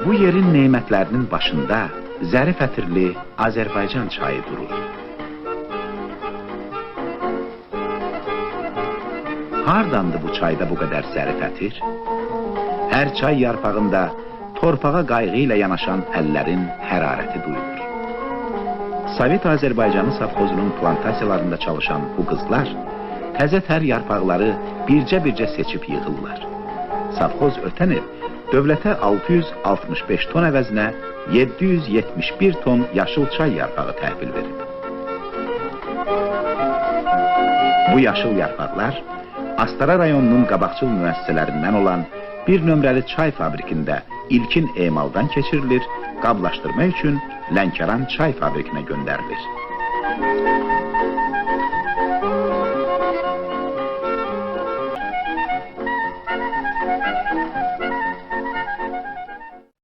Bu yerin neymətlərinin başında zərif ətirli Azərbaycan çayı durur. Hardandır bu çayda bu qədər zərif ətir? Hər çay yarpağında torpağa qayğı ilə yanaşan əllərin hərarəti duyulur. Sovet Azərbaycanı savxozunun plantasiyalarında çalışan bu qızlar təzə tər yarpaqları bircə-bircə seçib yığırlar. Savxoz ötən il dövlətə 665 ton əvəzinə 771 ton yaşıl çay yarpağı təhvil verib. Bu yaşıl yarpaqlar Astara rayonunun qabaqcıl müəssisələrindən olan bir nömrəli çay fabrikində ilkin emaldan keçirilir, qablaşdırma üçün Lənkəran çay fabrikinə göndərilir.